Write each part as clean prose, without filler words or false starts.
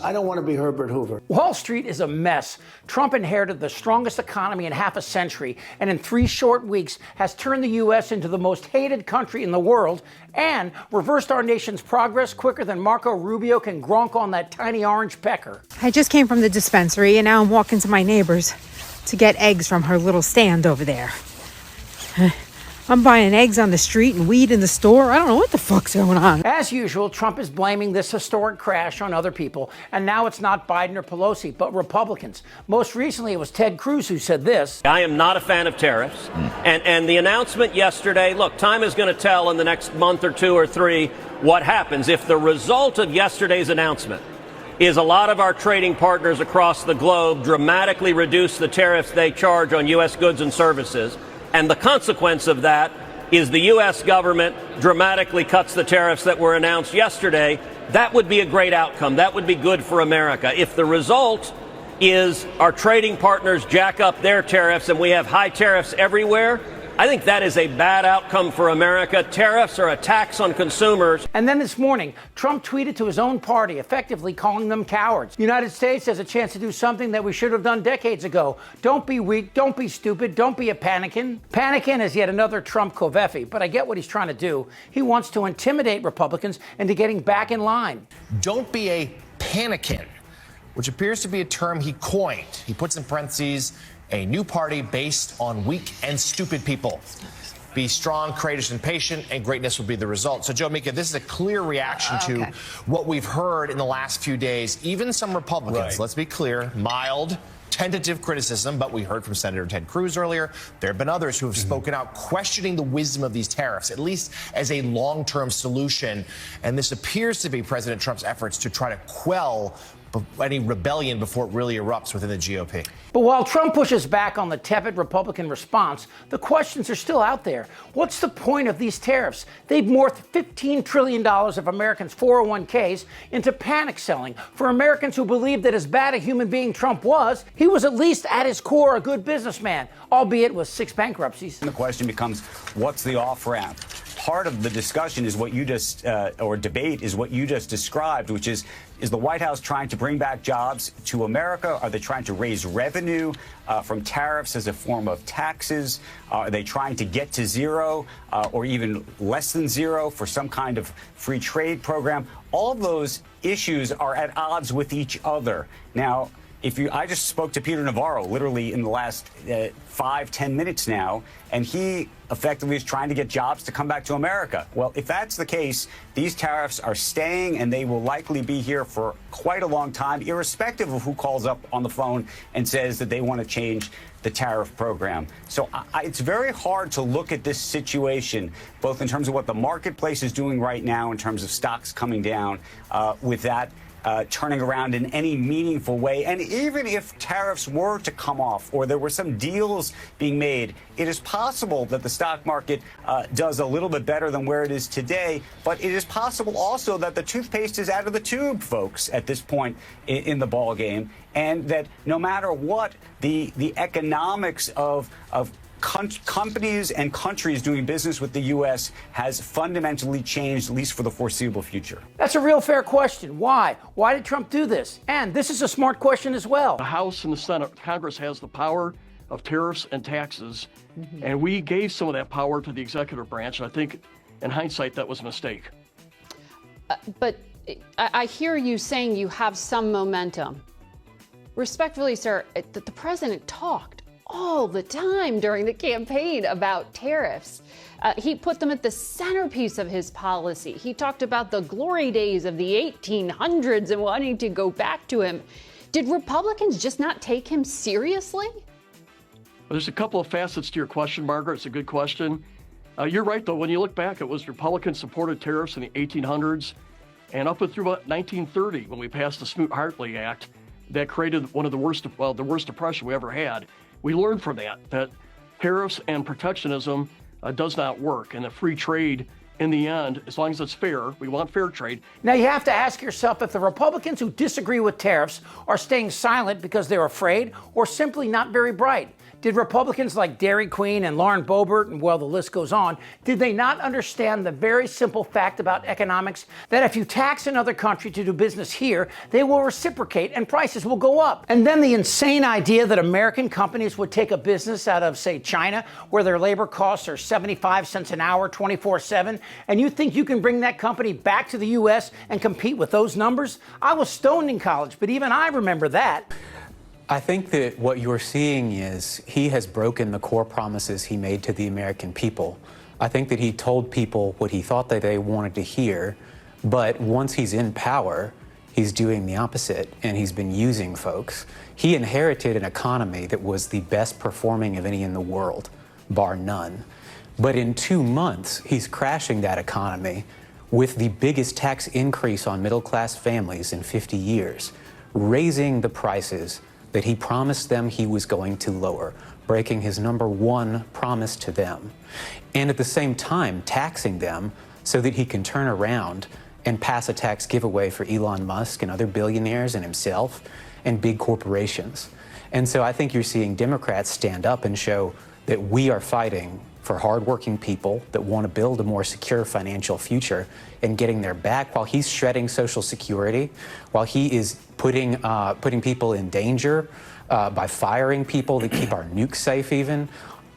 I don't want to be Herbert Hoover. Wall Street is a mess. Trump inherited the strongest economy in half a century, and in 3 short weeks has turned the U.S. into the most hated country in the world and reversed our nation's progress quicker than Marco Rubio can gronk on that tiny orange pecker. I just came from the dispensary, and now I'm walking to my neighbor's to get eggs from her little stand over there. I'm buying eggs on the street and weed in the store. I don't know what the fuck's going on. As usual, Trump is blaming this historic crash on other people, and now it's not Biden or Pelosi, but Republicans. Most recently, it was Ted Cruz who said this. I am not a fan of tariffs. And the announcement yesterday, look, time is going to tell in the next month or 2 or 3 what happens. If the result of yesterday's announcement is a lot of our trading partners across the globe dramatically reduce the tariffs they charge on U.S. goods and services, and the consequence of that is the U.S. government dramatically cuts the tariffs that were announced yesterday, that would be a great outcome. That would be good for America. If the result is our trading partners jack up their tariffs and we have high tariffs everywhere, I think that is a bad outcome for America. Tariffs are a tax on consumers. And then this morning, Trump tweeted to his own party, effectively calling them cowards. The United States has a chance to do something that we should have done decades ago. Don't be weak, don't be stupid, don't be a panikin. Panikin is yet another Trump covfefe, but I get what he's trying to do. He wants to intimidate Republicans into getting back in line. Don't be a panikin, which appears to be a term he coined. He puts in parentheses, a new party based on weak and stupid people. Be strong, courageous, and patient, and greatness will be the result. So, Joe Mika, this is a clear reaction to what we've heard in the last few days. Even some Republicans, let's be clear, mild, tentative criticism, but we heard from Senator Ted Cruz earlier. There have been others who have spoken out questioning the wisdom of these tariffs, at least as a long-term solution. And this appears to be President Trump's efforts to try to quell any rebellion before it really erupts within the GOP. But while Trump pushes back on the tepid Republican response, the questions are still out there. What's the point of these tariffs? They've morphed $15 trillion of Americans' 401ks into panic selling. For Americans who believe that as bad a human being Trump was, he was at least at his core a good businessman, albeit with 6 bankruptcies. The question becomes, what's the off-ramp? Part of the discussion is what you just, or debate is what you just described, which is the White House trying to bring back jobs to America? Are they trying to raise revenue from tariffs as a form of taxes? Are they trying to get to zero or even less than zero for some kind of free trade program? All of those issues are at odds with each other. Now, I just spoke to Peter Navarro literally in the last 5-10 minutes now, and he effectively is trying to get jobs to come back to America. Well, if that's the case, these tariffs are staying, and they will likely be here for quite a long time, irrespective of who calls up on the phone and says that they want to change the tariff program. So it's very hard to look at this situation, both in terms of what the marketplace is doing right now in terms of stocks coming down, with that turning around in any meaningful way. And even if tariffs were to come off or there were some deals being made, it is possible that the stock market does a little bit better than where it is today. But it is possible also that the toothpaste is out of the tube, folks, at this point in the ball game, and that no matter what, the economics of companies and countries doing business with the U.S. has fundamentally changed, at least for the foreseeable future. That's a real fair question. Why? Why did Trump do this? And this is a smart question as well. The House and the Senate, Congress has the power of tariffs and taxes, and we gave some of that power to the executive branch. And I think, in hindsight, that was a mistake. But I hear you saying you have some momentum. Respectfully, sir, the president talked all the time during the campaign about tariffs. He put them at the centerpiece of his policy. He talked about the glory days of the 1800s and wanting to go back to him. Did Republicans just not take him seriously? Well, there's a couple of facets to your question, Margaret. It's a good question. You're right, though. When you look back, it was Republican-supported tariffs in the 1800s and up through about 1930 when we passed the Smoot-Hartley Act that created one of the worst depression we ever had. We learned from that tariffs and protectionism does not work, and that free trade, in the end, as long as it's fair, we want fair trade. Now, you have to ask yourself if the Republicans who disagree with tariffs are staying silent because they're afraid or simply not very bright. Did Republicans like Dairy Queen and Lauren Boebert, and well, the list goes on, did they not understand the very simple fact about economics that if you tax another country to do business here, they will reciprocate and prices will go up? And then the insane idea that American companies would take a business out of, say, China, where their labor costs are 75 cents an hour, 24/7, and you think you can bring that company back to the U.S. and compete with those numbers? I was stoned in college, but even I remember that. I think that what you're seeing is he has broken the core promises he made to the American people. I think that he told people what he thought that they wanted to hear, but once he's in power, he's doing the opposite, and he's been using folks. He inherited an economy that was the best performing of any in the world, bar none. But in 2 months, he's crashing that economy with the biggest tax increase on middle-class families in 50 years, raising the prices that he promised them he was going to lower, breaking his #1 promise to them, and at the same time taxing them so that he can turn around and pass a tax giveaway for Elon Musk and other billionaires and himself and big corporations. And so I think you're seeing Democrats stand up and show that we are fighting for hardworking people that want to build a more secure financial future and getting their back while he's shredding Social Security, while he is putting people in danger by firing people that keep our nukes safe even,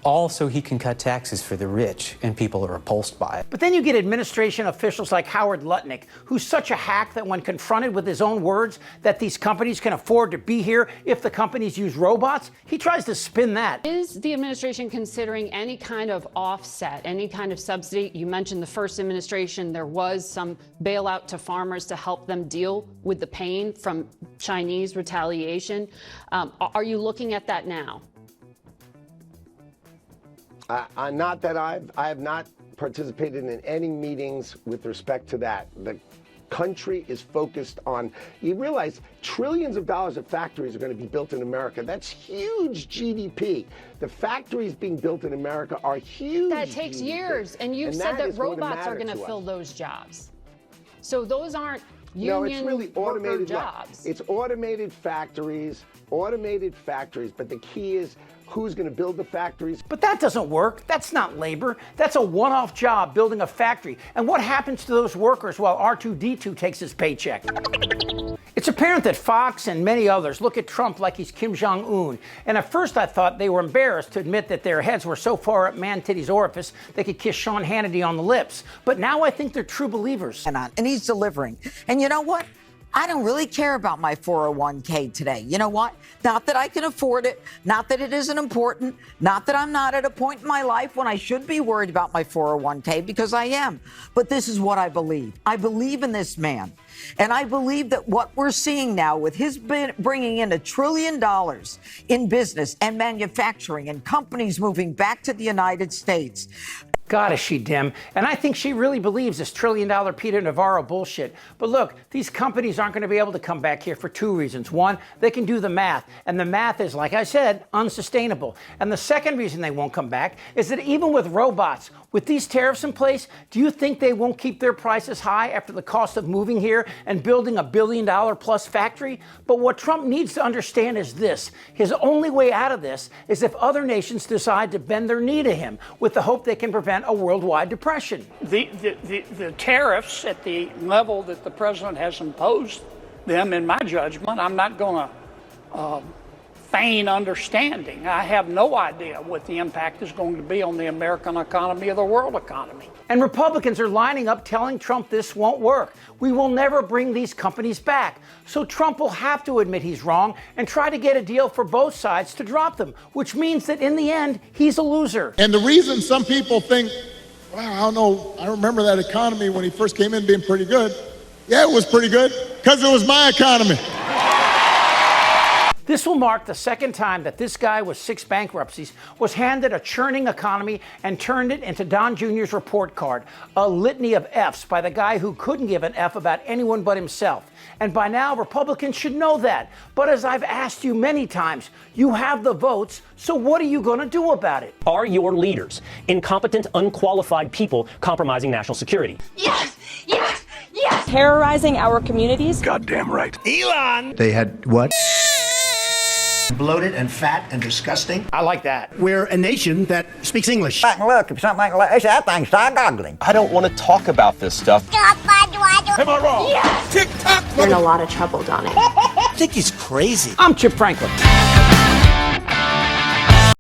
all so he can cut taxes for the rich, and people are repulsed by it. But then you get administration officials like Howard Lutnick, who's such a hack that when confronted with his own words that these companies can afford to be here if the companies use robots, he tries to spin that. Is the administration considering any kind of offset, any kind of subsidy? You mentioned the first administration, there was some bailout to farmers to help them deal with the pain from Chinese retaliation. Are you looking at that now? Not that I have not participated in any meetings with respect to that. The country is focused on, you realize trillions of dollars of factories are going to be built in America. That's huge GDP. The factories being built in America are huge. That takes GDP. years. And you've said that robots are going to fill those jobs. So those aren't union no, it's really automated jobs. It's automated factories, but the key is who's going to build the factories. But that doesn't work. That's not labor. That's a one-off job, building a factory. And what happens to those workers while R2-D2 takes his paycheck? It's apparent that Fox and many others look at Trump like he's Kim Jong-un. And at first I thought they were embarrassed to admit that their heads were so far up Man Titty's orifice they could kiss Sean Hannity on the lips. But now I think they're true believers. And he's delivering. And you know what? I don't really care about my 401k today. You know what? Not that I can afford it, not that it isn't important, not that I'm not at a point in my life when I should be worried about my 401k, because I am. But this is what I believe. I believe in this man. And I believe that what we're seeing now with his bringing in $1 trillion in business and manufacturing and companies moving back to the United States. God, is she dim. And I think she really believes this $1 trillion Peter Navarro bullshit. But look, these companies aren't going to be able to come back here for 2 reasons. One, they can do the math. And the math is, like I said, unsustainable. And the second reason they won't come back is that even with robots, with these tariffs in place, do you think they won't keep their prices high after the cost of moving here and building a $1 billion plus factory? But what Trump needs to understand is this. His only way out of this is if other nations decide to bend their knee to him with the hope they can prevent a worldwide depression. The tariffs at the level that the president has imposed them, in my judgment, I'm not going to feign understanding. I have no idea what the impact is going to be on the American economy or the world economy. And Republicans are lining up telling Trump this won't work. We will never bring these companies back. So Trump will have to admit he's wrong and try to get a deal for both sides to drop them, which means that in the end, he's a loser. And the reason some people think, well, I don't know, I remember that economy when he first came in being pretty good. Yeah, it was pretty good, because it was my economy. This will mark the second time that this guy with 6 bankruptcies was handed a churning economy and turned it into Don Jr.'s report card, a litany of Fs by the guy who couldn't give an F about anyone but himself. And by now, Republicans should know that. But as I've asked you many times, you have the votes, so what are you going to do about it? Are your leaders incompetent, unqualified people compromising national security? Yes! Yes! Yes! Terrorizing our communities? Goddamn right. Elon! They had what? Bloated and fat and disgusting. I like that. We're a nation that speaks English. Back and look, if something like this, that thing's start goggling. I don't want to talk about this stuff. Am I wrong? Yes! You're in a lot of trouble, Donna. I think he's crazy. I'm Chip Franklin.